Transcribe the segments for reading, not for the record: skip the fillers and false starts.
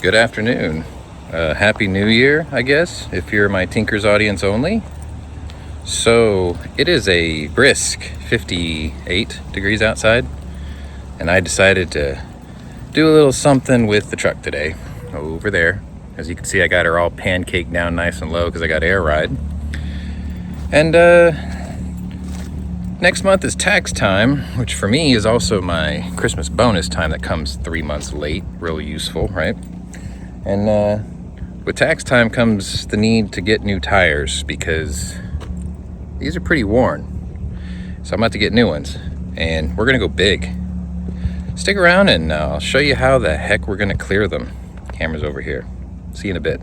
Good afternoon. Happy New Year, I guess, if you're my Tinkers audience only. So it is a brisk 58 degrees outside, and I decided to do a little something with the truck today. Over there, as you can see, I got her all pancaked down nice and low because I got air ride. And next month is tax time, which for me is also my Christmas bonus time that comes 3 months late. Real useful, right? And with tax time comes the need to get new tires because these are pretty worn. So I'm about to get new ones, and we're gonna go big. Stick around and I'll show you how the heck we're gonna clear them. Camera's over here. See you in a bit.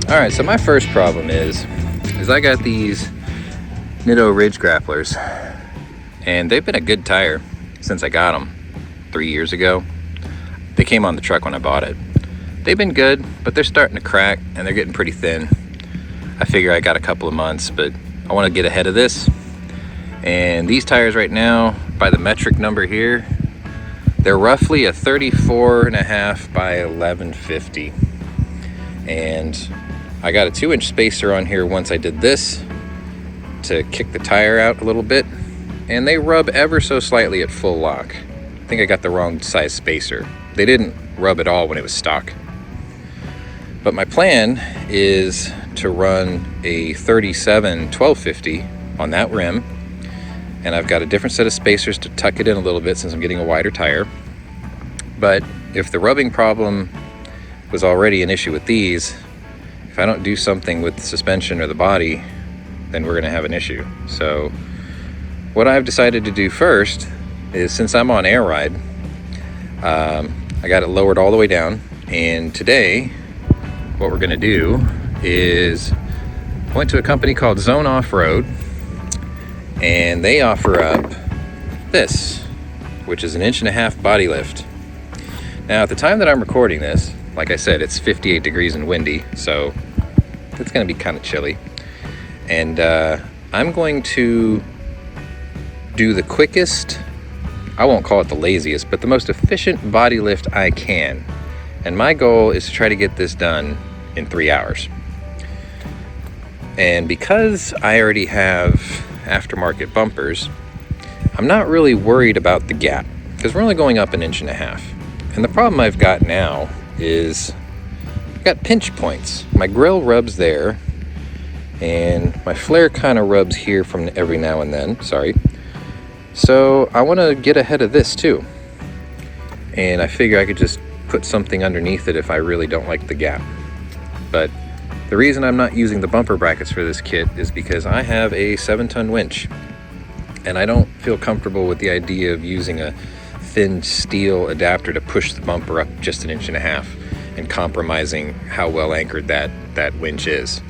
All right, so my first problem is I got these Nitto Ridge grapplers, and they've been a good tire since I got them 3 years ago. They came on the truck when I bought it. They've been good, but they're starting to crack and they're getting pretty thin. I figure I got a couple of months, but I want to get ahead of this. And these tires right now, by the metric number here, they're roughly a 34.5 by 1150. And I got a 2-inch spacer on here once I did this to kick the tire out a little bit, and they rub ever so slightly at full lock. I think I got the wrong size spacer. They didn't rub at all when it was stock. But my plan is to run a 37 1250 on that rim, and I've got a different set of spacers to tuck it in a little bit since I'm getting a wider tire. But if the rubbing problem was already an issue with these, if I don't do something with the suspension or the body, then we're gonna have an issue. So what I've decided to do first is, since I'm on air ride, I got it lowered all the way down. And today, what we're gonna do is I went to a company called Zone Offroad, and they offer up this, which is an 1.5 inch body lift. Now, at the time that I'm recording this, like I said, it's 58 degrees and windy, so it's gonna be kind of chilly. And I'm going to do the quickest, I won't call it the laziest, but the most efficient body lift I can. And my goal is to try to get this done in 3 hours. And because I already have aftermarket bumpers, I'm not really worried about the gap, because we're only going up 1.5 inches. And the problem I've got now is I've got pinch points. My grill rubs there, and my flare kind of rubs here from every now and then, sorry. So I want to get ahead of this too. And I figure I could just put something underneath it if I really don't like the gap. But the reason I'm not using the bumper brackets for this kit is because I have a 7-ton winch, and I don't feel comfortable with the idea of using a thin steel adapter to push the bumper up just 1.5 inches and compromising how well anchored that winch is.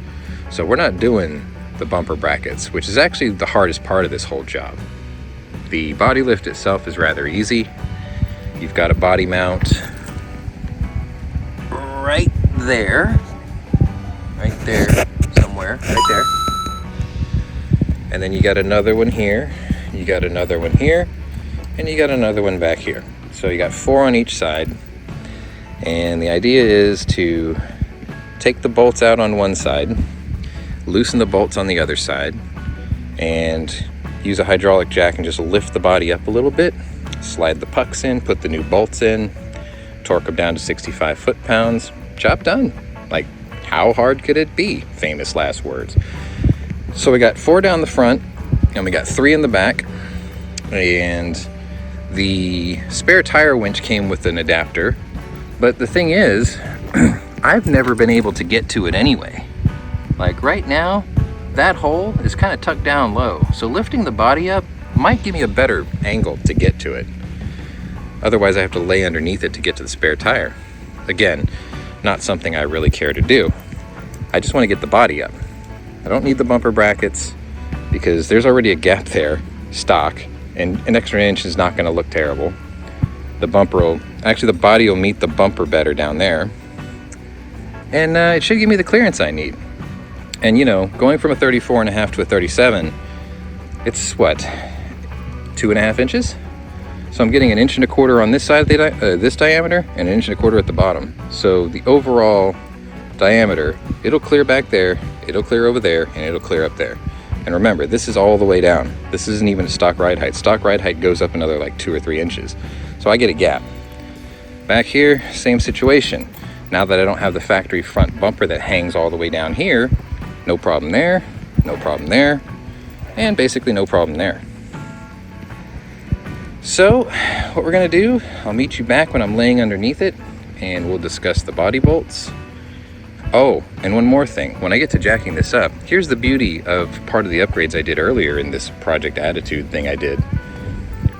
So we're not doing the bumper brackets, which is actually the hardest part of this whole job. The body lift itself is rather easy. You've got a body mount right there somewhere, right there. And then you got another one here, you got another one here, and you got another one back here. So you got 4 on each side. And the idea is to take the bolts out on one side, loosen the bolts on the other side, and use a hydraulic jack and just lift the body up a little bit, slide the pucks in, put the new bolts in, torque them down to 65 foot-pounds, job done. Like, how hard could it be? Famous last words. So we got 4 down the front, and we got 3 in the back, and the spare tire winch came with an adapter. But the thing is, I've never been able to get to it anyway. Like right now, that hole is kind of tucked down low. So lifting the body up might give me a better angle to get to it. Otherwise, I have to lay underneath it to get to the spare tire. Again, not something I really care to do. I just want to get the body up. I don't need the bumper brackets because there's already a gap there, stock, and an extra inch is not going to look terrible. The body will meet the bumper better down there, and it should give me the clearance I need. And you know, going from a 34.5 to a 37, it's what, 2.5 inches? So I'm getting 1.25 inches on this side of this diameter and 1.25 inches at the bottom. So the overall diameter, it'll clear back there, it'll clear over there, and it'll clear up there. And remember, this is all the way down. This isn't even a stock ride height. Stock ride height goes up another like 2 or 3 inches. So I get a gap. Back here, same situation. Now that I don't have the factory front bumper that hangs all the way down here, no problem there, no problem there, and basically no problem there. So what we're gonna do, I'll meet you back when I'm laying underneath it and we'll discuss the body bolts. Oh, and one more thing, when I get to jacking this up, here's the beauty of part of the upgrades I did earlier in this Project Attitude thing I did.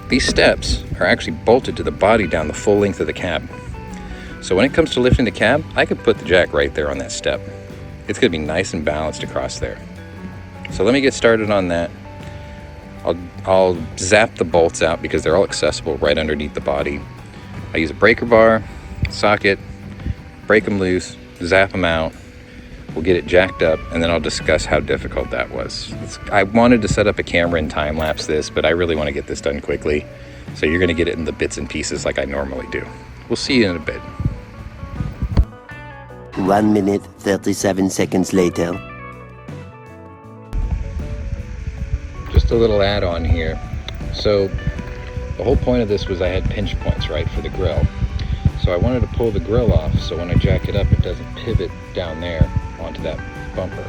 These steps are actually bolted to the body down the full length of the cab. So when it comes to lifting the cab, I could put the jack right there on that step. It's gonna be nice and balanced across there. So let me get started on that. I'll zap the bolts out because they're all accessible right underneath the body. I use a breaker bar, socket, break them loose, zap them out. We'll get it jacked up, and then I'll discuss how difficult that was. I wanted to set up a camera and time lapse this, but I really want to get this done quickly. So you're gonna get it in the bits and pieces like I normally do. We'll see you in a bit. 1 minute, 37 seconds later. Just a little add-on here. So the whole point of this was I had pinch points, right, for the grill. So I wanted to pull the grill off so when I jack it up, it doesn't pivot down there onto that bumper.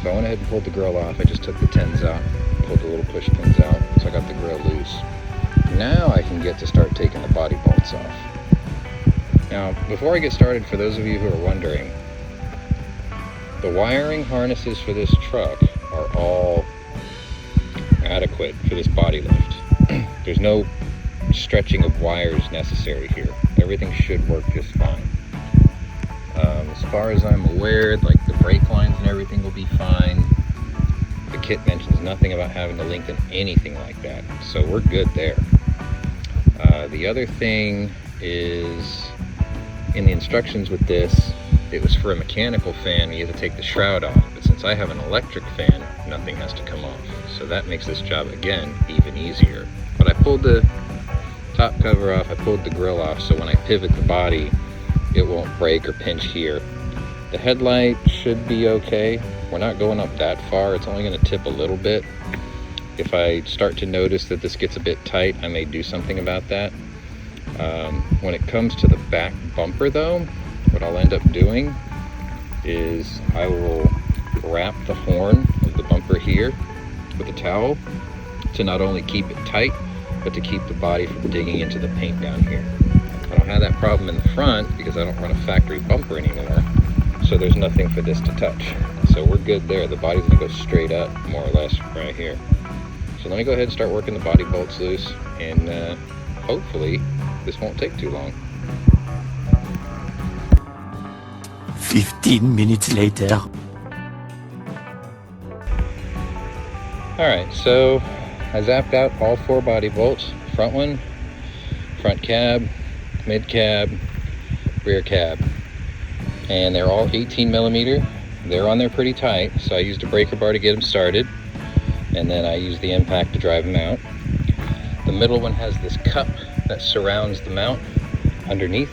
So I went ahead and pulled the grill off. I just took the tins out, pulled the little push pins out, so I got the grill loose. Now I can get to start taking the body bolts off. Now, before I get started, for those of you who are wondering, the wiring harnesses for this truck are all adequate for this body lift. There's no stretching of wires necessary here. Everything should work just fine. As far as I'm aware, like the brake lines and everything will be fine. The kit mentions nothing about having to lengthen anything like that, so we're good there. The other thing is, in the instructions with this, it was for a mechanical fan, you have to take the shroud off, but since I have an electric fan, nothing has to come off. So that makes this job, again, even easier. But I pulled the top cover off, I pulled the grill off, so when I pivot the body, it won't break or pinch here. The headlight should be okay. We're not going up that far, it's only gonna tip a little bit. If I start to notice that this gets a bit tight, I may do something about that. When it comes to the back bumper though, what I'll end up doing is I will wrap the horn of the bumper here with a towel to not only keep it tight, but to keep the body from digging into the paint down here. I don't have that problem in the front because I don't run a factory bumper anymore, so there's nothing for this to touch. So we're good there. The body's gonna go straight up, more or less, right here. So let me go ahead and start working the body bolts loose, and hopefully this won't take too long. 15 minutes later. Alright, so I zapped out all 4 body bolts. Front one, front cab, mid cab, rear cab. And they're all 18 millimeter. They're on there pretty tight, so I used a breaker bar to get them started. And then I used the impact to drive them out. The middle one has this cup that surrounds the mount underneath.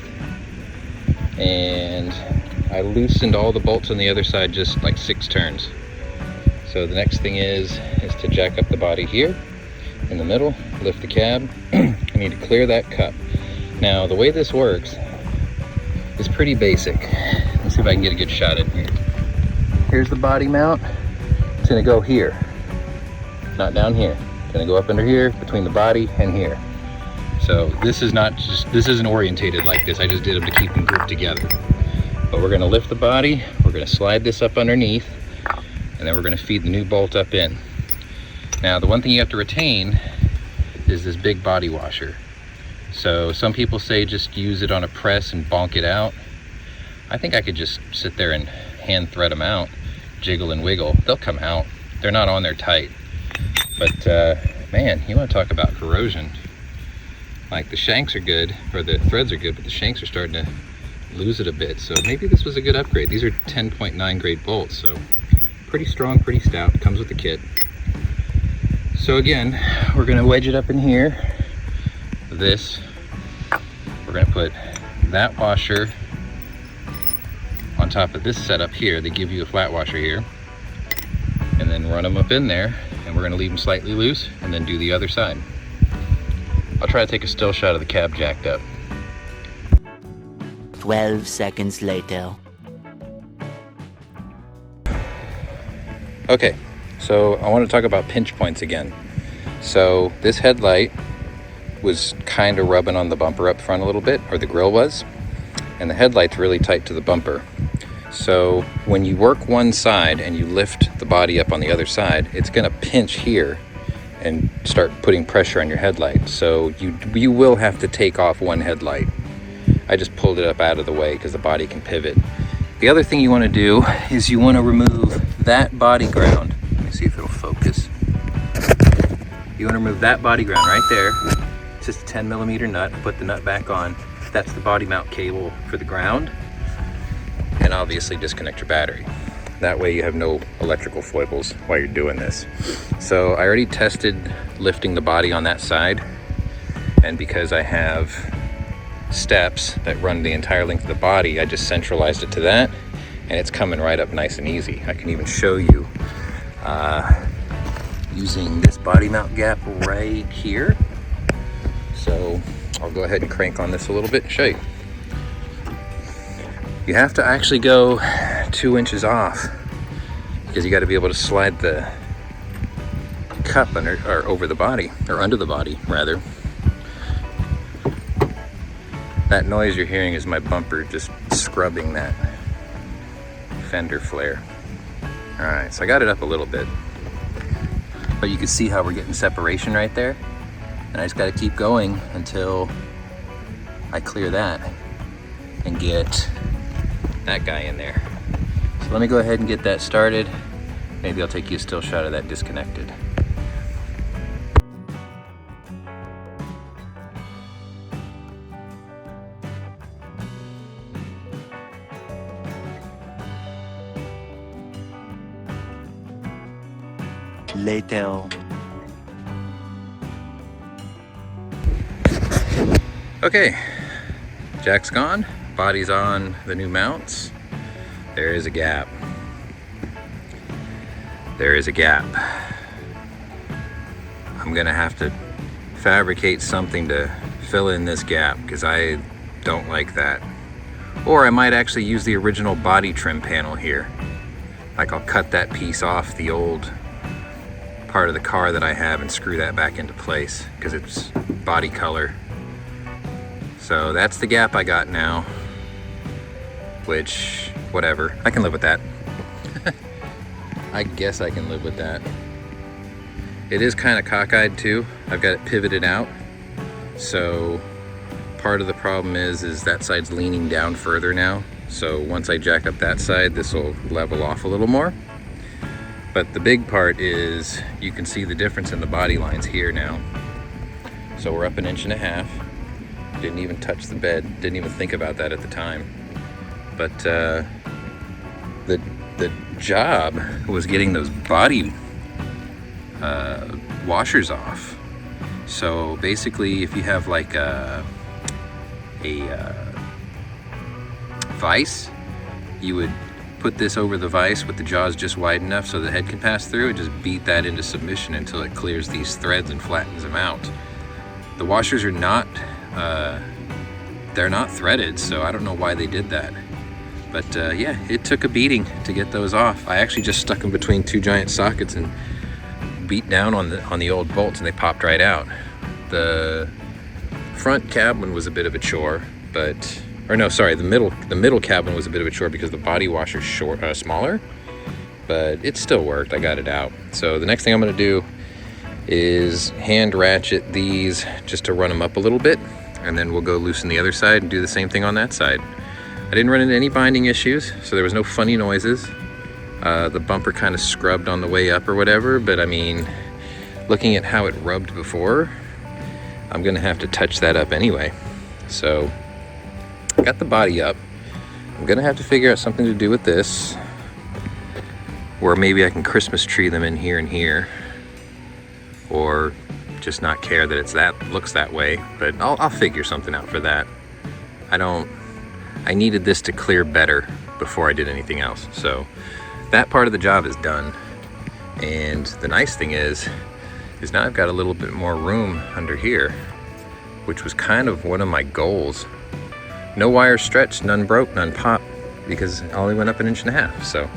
And I loosened all the bolts on the other side just like 6 turns. So the next thing is to jack up the body here in the middle, lift the cab. I need to clear that cup. Now the way this works is pretty basic. Let's see if I can get a good shot in here. Here's the body mount. It's gonna go here, not down here. It's gonna go up under here, between the body and here. So this isn't orientated like this. I just did them to keep them grouped together. But we're gonna lift the body, we're gonna slide this up underneath, and then we're gonna feed the new bolt up in. Now, the one thing you have to retain is this big body washer. So some people say just use it on a press and bonk it out. I think I could just sit there and hand thread them out jiggle and wiggle, they'll come out. They're not on there tight. But man, you want to talk about corrosion. Like the shanks are good, or the threads are good, but the shanks are starting to lose it a bit. So maybe this was a good upgrade. These are 10.9 grade bolts, so pretty strong, pretty stout. Comes with the kit. So again, we're gonna wedge it up in here. This, we're gonna put that washer on top of this setup here. They give you a flat washer here, and then run them up in there, and we're gonna leave them slightly loose and then do the other side. I'll try to take a still shot of the cab jacked up. 12 seconds later. Okay, so I want to talk about pinch points again. So this headlight was kind of rubbing on the bumper up front a little bit, or the grill was, and the headlight's really tight to the bumper. So when you work one side and you lift the body up on the other side, it's going to pinch here and start putting pressure on your headlight. So you will have to take off one headlight. I just pulled it up out of the way because the body can pivot. The other thing you want to do is you want to remove that body ground. Let me see if it'll focus. You want to remove that body ground right there. It's just a 10 millimeter nut. Put the nut back on. That's the body mount cable for the ground. And obviously disconnect your battery. That way you have no electrical foibles while you're doing this. So I already tested lifting the body on that side. And because I have steps that run the entire length of the body, I just centralized it to that, and it's coming right up nice and easy. I can even show you using this body mount gap right here. So I'll go ahead and crank on this a little bit and show you. You have to actually go 2 inches off because you got to be able to slide the cup under, or over the body, or under the body rather. That noise you're hearing is my bumper just scrubbing that fender flare. All right, so I got it up a little bit, but you can see how we're getting separation right there. And I just got to keep going until I clear that and get that guy in there. So let me go ahead and get that started. Maybe I'll take you a still shot of that disconnected. Later. Okay, jack's gone, body's on the new mounts. There is a gap. There is a gap. I'm gonna have to fabricate something to fill in this gap because I don't like that. Or I might actually use the original body trim panel here. Like I'll cut that piece off the old part of the car that I have and screw that back into place because it's body color. So that's the gap I got now, which, whatever, I can live with that. I guess I can live with that. It is kind of cockeyed too. I've got it pivoted out. So part of the problem is that side's leaning down further now. So once I jack up that side, this will level off a little more. But the big part is you can see the difference in the body lines here now. So we're up 1.5 inches. Didn't even touch the bed. Didn't even think about that at the time. But the job was getting those body washers off. So basically, if you have like a vise, you would put this over the vise with the jaws just wide enough so the head can pass through, and just beat that into submission until it clears these threads and flattens them out. The washers are not they're not threaded, so I don't know why they did that. But yeah, it took a beating to get those off. I actually just stuck them between 2 giant sockets and beat down on the old bolts, and they popped right out. The front cabin was a bit of a chore, but or no, sorry, the middle cabin was a bit of a chore because the body washer's smaller, but it still worked. I got it out. So the next thing I'm going to do is hand ratchet these just to run them up a little bit, and then we'll go loosen the other side and do the same thing on that side. I didn't run into any binding issues, so there was no funny noises. The bumper kind of scrubbed on the way up or whatever, but I mean, looking at how it rubbed before, I'm gonna have to touch that up anyway. So, got the body up. I'm gonna have to figure out something to do with this, or maybe I can Christmas tree them in here and here, or just not care that it's looks that way, but I'll figure something out for that. I needed this to clear better before I did anything else. So that part of the job is done. And the nice thing is now I've got a little bit more room under here, which was kind of one of my goals. No wires stretched, none broke, none popped, because it only went up 1.5 inches. So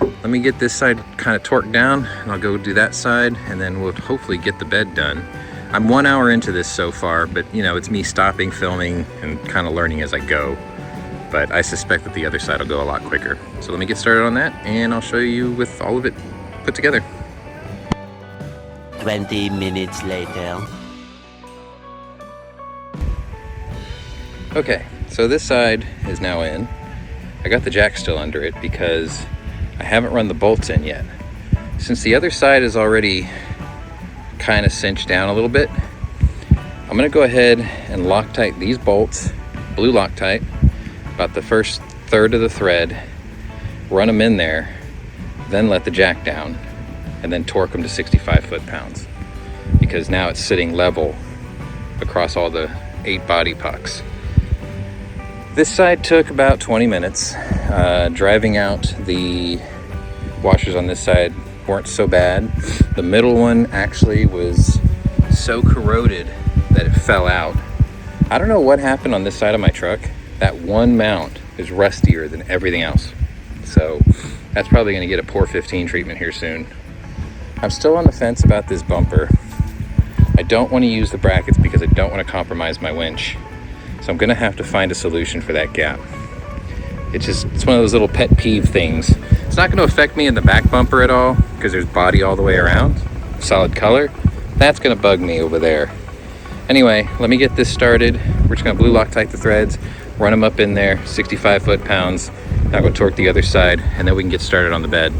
let me get this side kind of torqued down, and I'll go do that side, and then we'll hopefully get the bed done. I'm 1 hour into this so far, but you know, it's me stopping filming and kind of learning as I go. But I suspect that the other side will go a lot quicker. So let me get started on that, and I'll show you with all of it put together. 20 minutes later. Okay, so this side is now in. I got the jack still under it because I haven't run the bolts in yet. Since the other side is already kind of cinched down a little bit, I'm gonna go ahead and Loctite these bolts, blue Loctite, about the first third of the thread, run them in there, then let the jack down, and then torque them to 65 foot-pounds, because now it's sitting level across all the 8 body pucks. This side took about 20 minutes. Driving out, the washers on this side weren't so bad. The middle one actually was so corroded that it fell out. I don't know what happened on this side of my truck. That one mount is rustier than everything else. So that's probably gonna get a Pour 15 treatment here soon. I'm still on the fence about this bumper. I don't wanna use the brackets because I don't wanna compromise my winch. So I'm gonna have to find a solution for that gap. It's one of those little pet peeve things. It's not gonna affect me in the back bumper at all because there's body all the way around, solid color. That's gonna bug me over there. Anyway, let me get this started. We're just gonna blue Loctite the threads, run them up in there, 65 foot-pounds. Now go torque the other side, and then we can get started on the bed.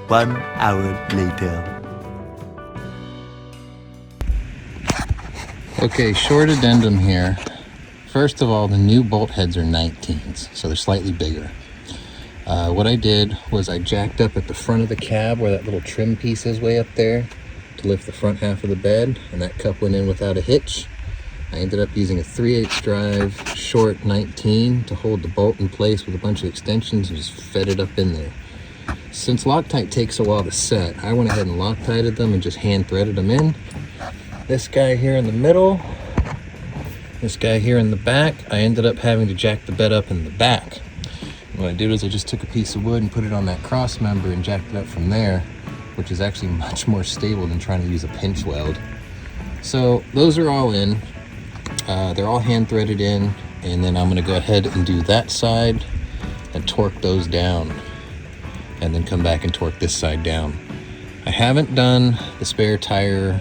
One hour later. Okay, short addendum here. First of all, the new bolt heads are 19s, so they're slightly bigger. What I did was I jacked up at the front of the cab where that little trim piece is way up there to lift the front half of the bed, and that cup went in without a hitch. I ended up using a 3/8 drive short 19 to hold the bolt in place with a bunch of extensions and just fed it up in there. Since Loctite takes a while to set, I went ahead and Loctited them and just hand threaded them in. This guy here in the middle, this guy here in the back, I ended up having to jack the bed up in the back. And what I did was I just took a piece of wood and put it on that cross member and jacked it up from there, which is actually much more stable than trying to use a pinch weld. So those are all in. They're all hand threaded in, and then I'm gonna go ahead and do that side and torque those down, and then come back and torque this side down. I haven't done the spare tire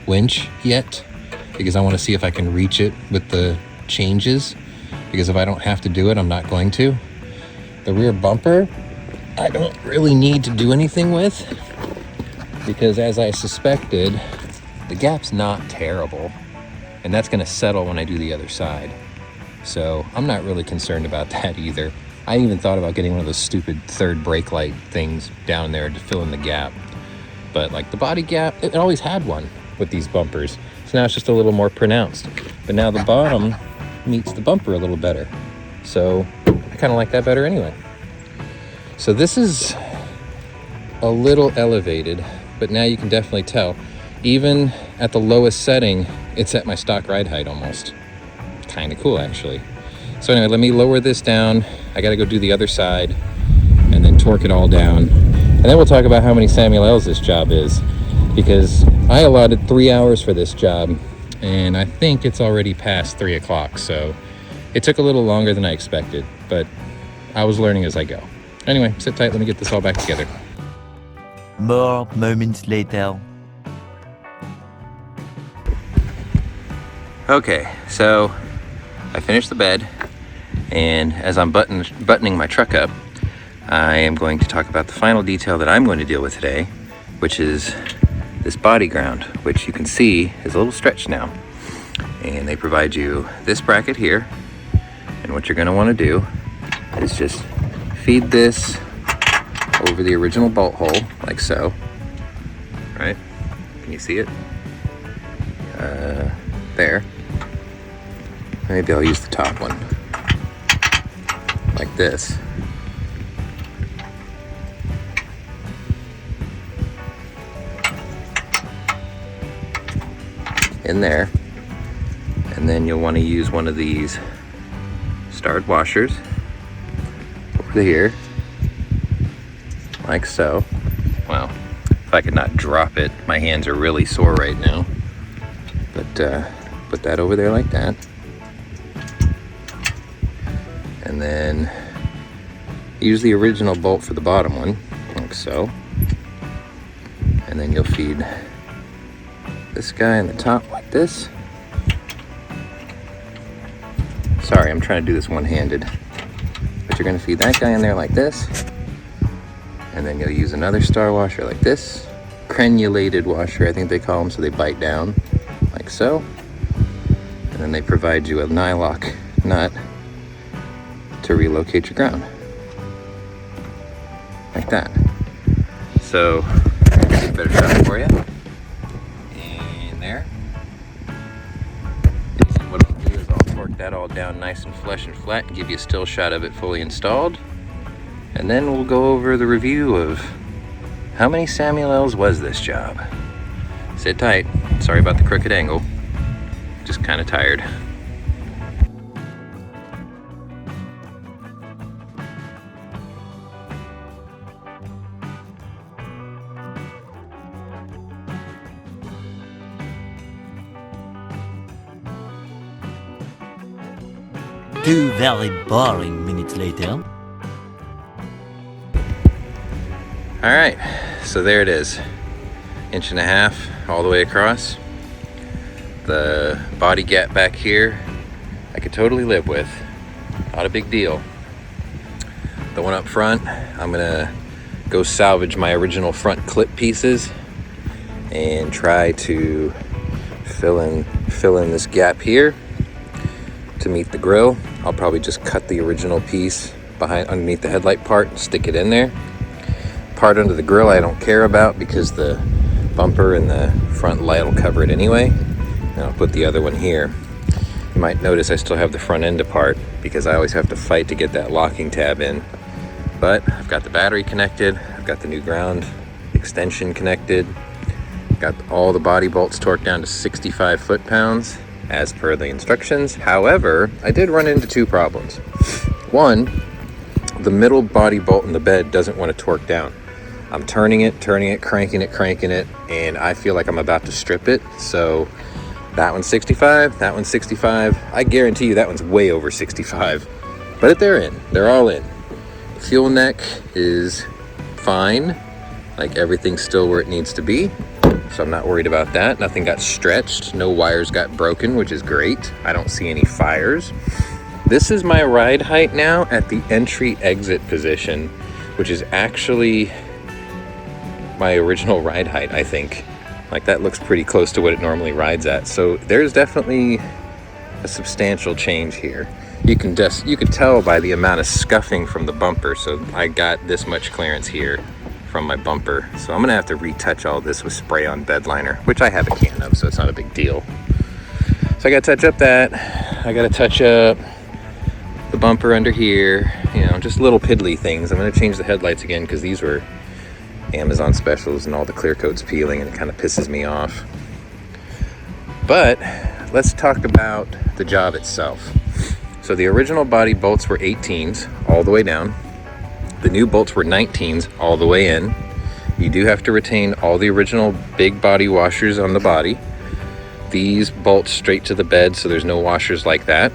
winch yet because I want to see if I can reach it with the changes, because if I don't have to do it, I'm not going to. The rear bumper, I don't really need to do anything with, because as I suspected, the gap's not terrible, and that's going to settle when I do the other side. So I'm not really concerned about that either. I even thought about getting one of those stupid third brake light things down there to fill in the gap. But like the body gap, it always had one with these bumpers. So now it's just a little more pronounced. But now the bottom meets the bumper a little better. So I kind of like that better anyway. So this is a little elevated, but now you can definitely tell. Even at the lowest setting, it's at my stock ride height almost. Kind of cool, actually. So anyway, let me lower this down. I got to go do the other side and then torque it all down. And then we'll talk about how many Samuel L's this job is, because I allotted 3 hours for this job and I think it's already past 3 o'clock. So it took a little longer than I expected, but I was learning as I go. Anyway, sit tight. Let me get this all back together. More moments later. Okay, so I finished the bed, and as I'm buttoning my truck up, I am going to talk about the final detail that I'm going to deal with today, which is this body ground, which you can see is a little stretched now. And they provide you this bracket here, and what you're going to want to do is just feed this over the original bolt hole, like so. Right? Can you see it? There. Maybe I'll use the top one, like this. In there. And then you'll want to use one of these starred washers over here, like so. Wow, if I could not drop it, my hands are really sore right now. But put that over there like that. And then use the original bolt for the bottom one, like so. And then you'll feed this guy in the top like this. Sorry, I'm trying to do this one-handed. But you're gonna feed that guy in there like this. And then you'll use another star washer like this. Crenulated washer, I think they call them, so they bite down, like so. And then they provide you a nylock nut to relocate your ground, like that. So, I'll get a better shot for you. In there. And what I'll do is I'll torque that all down nice and flush and flat and give you a still shot of it fully installed. And then we'll go over the review of how many Samuel L's was this job. Sit tight. Sorry about the crooked angle. Just kind of tired. Two very boring minutes later. All right, so there it is. 1.5 inches all the way across. The body gap back here, I could totally live with. Not a big deal. The one up front, I'm gonna go salvage my original front clip pieces and try to fill in this gap here to meet the grill. I'll probably just cut the original piece underneath the headlight part and stick it in there. Part under the grill I don't care about because the bumper and the front light will cover it anyway. And I'll put the other one here. You might notice I still have the front end apart because I always have to fight to get that locking tab in. But I've got the battery connected, I've got the new ground extension connected, got all the body bolts torqued down to 65 foot-pounds as per the instructions. However, I did run into 2 problems. One, the middle body bolt in the bed doesn't want to torque down. I'm turning it, cranking it, and I feel like I'm about to strip it. So that one's 65, that one's 65. I guarantee you that one's way over 65. But they're in, they're all in. The fuel neck is fine, like everything's still where it needs to be. So I'm not worried about that. Nothing got stretched, no wires got broken, which is great. I don't see any fires. This is my ride height now at the entry exit position, which is actually my original ride height, I think. Like that looks pretty close to what it normally rides at. So there's definitely a substantial change here. you can tell by the amount of scuffing from the bumper. So I got this much clearance here from my bumper. So I'm gonna have to retouch all this with spray on bed liner, which I have a can of, so it's not a big deal. So I gotta touch up that. I gotta touch up the bumper under here, you know, just little piddly things. I'm gonna change the headlights again because these were Amazon specials and all the clear coat's peeling and it kind of pisses me off. But let's talk about the job itself. So the original body bolts were 18s all the way down. The new bolts were 19s all the way in. You do have to retain all the original big body washers on the body. These bolt straight to the bed, so there's no washers like that.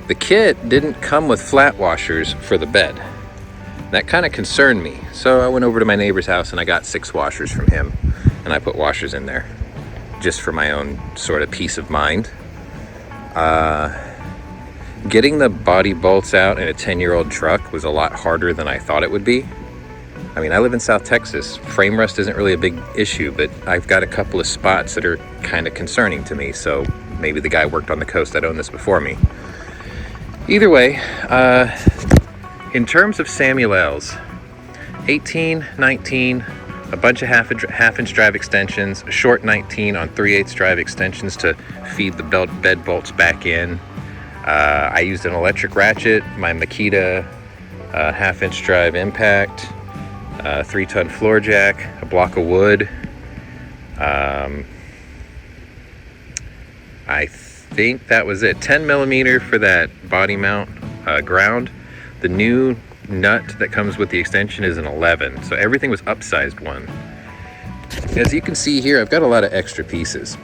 The kit didn't come with flat washers for the bed. That kind of concerned me. So I went over to my neighbor's house and I got 6 washers from him, and I put washers in there just for my own sort of peace of mind. Getting the body bolts out in a 10-year-old truck was a lot harder than I thought it would be. I mean, I live in South Texas. Frame rust isn't really a big issue, but I've got a couple of spots that are kind of concerning to me. So maybe the guy worked on the coast that owned this before me. Either way, in terms of Samuel L's, 18, 19, a bunch of half-inch drive extensions, a short 19 on 3/8 drive extensions to feed the bed bolts back in. I used an electric ratchet, my Makita half-inch drive impact, 3-ton floor jack, a block of wood. I think that was it. 10 millimeter for that body mount ground. The new nut that comes with the extension is an 11, so everything was upsized one. As you can see here, I've got a lot of extra pieces.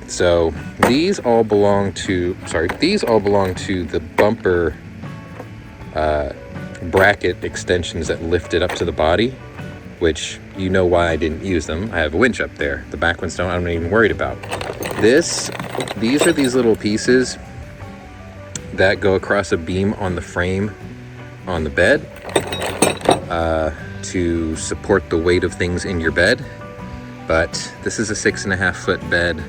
So these all belong to the bumper bracket extensions that lift it up to the body, which you know why I didn't use them. I have a winch up there. The back ones I'm not even worried about. These are these little pieces that go across a beam on the frame on the bed to support the weight of things in your bed. But this is a 6.5 foot bed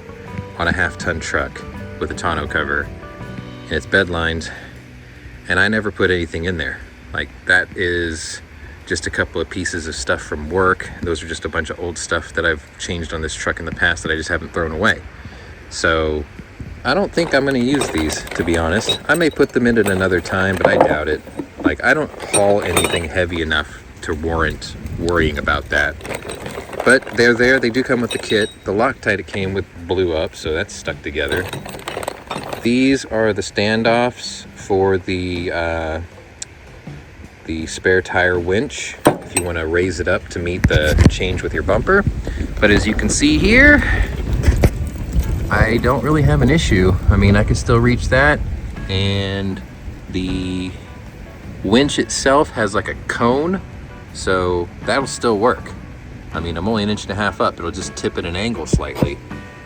on a 1/2-ton truck with a tonneau cover, and it's bed lined, and I never put anything in there. Like, that is just a couple of pieces of stuff from work. Those are just a bunch of old stuff that I've changed on this truck in the past that I just haven't thrown away. So I don't think I'm going to use these, to be honest. I may put them in at another time, but I doubt it. Like, I don't haul anything heavy enough to warrant worrying about that. But they're there. They do come with the kit. The Loctite it came with blew up, so that's stuck together. These are the standoffs for the spare tire winch, if you want to raise it up to meet the change with your bumper. But as you can see here, I don't really have an issue. I mean, I can still reach that, and the winch itself has like a cone, so that'll still work. I mean, I'm only 1.5 inches up. It'll just tip at an angle slightly.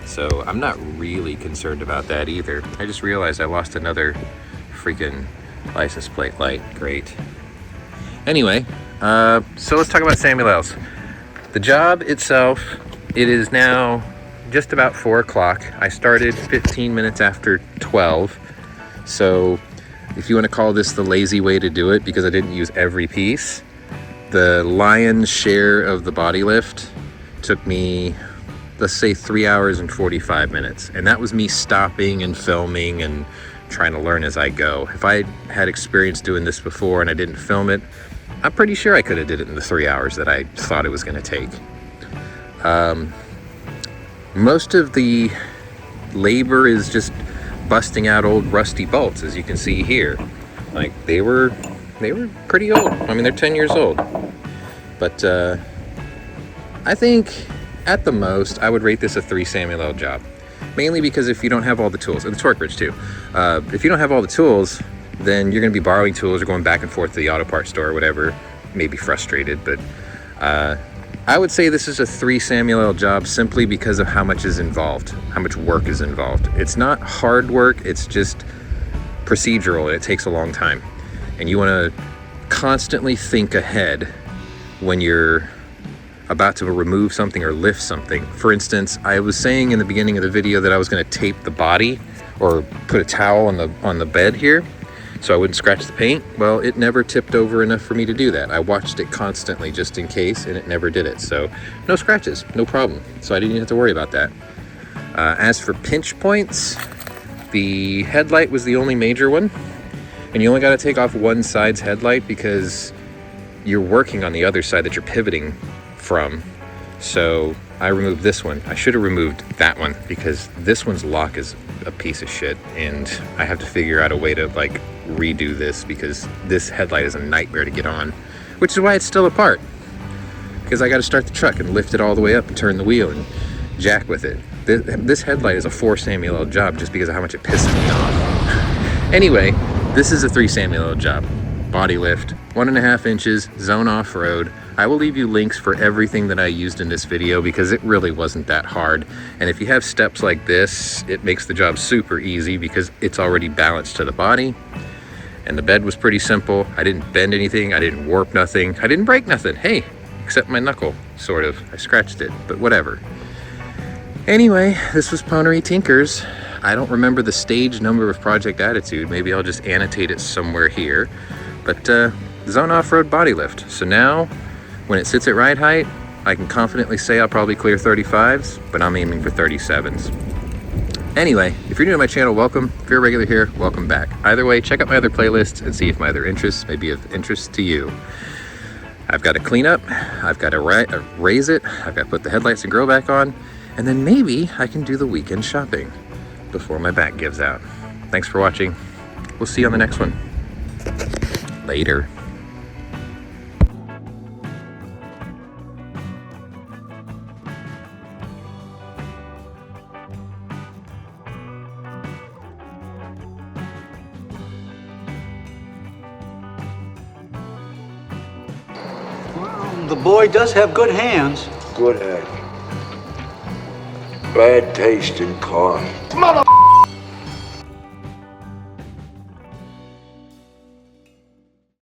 So I'm not really concerned about that either. I just realized I lost another freaking license plate light. Great. Anyway, so let's talk about Samuel L's. The job itself, it is now just about 4 o'clock. I started 15 minutes after 12. So if you want to call this the lazy way to do it, because I didn't use every piece, the lion's share of the body lift took me, let's say, 3 hours and 45 minutes. And that was me stopping and filming and trying to learn as I go. If I had experience doing this before and I didn't film it, I'm pretty sure I could have did it in the 3 hours that I thought it was going to take. Most of the labor is just busting out old rusty bolts, as you can see here. Like, they were pretty old. I mean, they're 10 years old. But I think at the most I would rate this a 3 Samuel L job. Mainly because if you don't have all the tools, and the torque wrench too, if you don't have all the tools, then you're going to be borrowing tools or going back and forth to the auto parts store or whatever. Maybe frustrated, but I would say this is a 3 Samuel L job simply because of how much is involved, how much work is involved. It's not hard work, it's just procedural, and it takes a long time. And you want to constantly think ahead when you're about to remove something or lift something. For instance, I was saying in the beginning of the video that I was going to tape the body or put a towel on the bed here. so I wouldn't scratch the paint. Well, it never tipped over enough for me to do that. I watched it constantly just in case, and it never did it. So no scratches, no problem. So I didn't even have to worry about that. As for pinch points, the headlight was the only major one. And you only got to take off one side's headlight because you're working on the other side that you're pivoting from. So I removed this one. I should have removed that one because this one's lock is a piece of shit, and I have to figure out a way to like redo this because this headlight is a nightmare to get on, which is why it's still apart, because I got to start the truck and lift it all the way up and turn the wheel and jack with it. This headlight is a 4 Samuel L job just because of how much it pisses me off. Anyway, this is a 3 Samuel L job. Body lift, 1.5 inches, Zone Offroad. I will leave you links for everything that I used in this video because it really wasn't that hard. And if you have steps like this, it makes the job super easy because it's already balanced to the body. And the bed was pretty simple. I didn't bend anything. I didn't warp nothing. I didn't break nothing. Hey, except my knuckle, sort of. I scratched it, but whatever. Anyway, this was Pwnery Tinkers. I don't remember the stage number of Project Attitude. Maybe I'll just annotate it somewhere here. But Zone Offroad body lift. So now, when it sits at ride height, I can confidently say I'll probably clear 35s, but I'm aiming for 37s. Anyway, if you're new to my channel, welcome. If you're a regular here, welcome back. Either way, check out my other playlists and see if my other interests may be of interest to you. I've got to clean up, I've got to raise it, I've got to put the headlights and grill back on, and then maybe I can do the weekend shopping before my back gives out. Thanks for watching. We'll see you on the next one. Later. Well, the boy does have good hands. Good head. Bad taste in car. Mother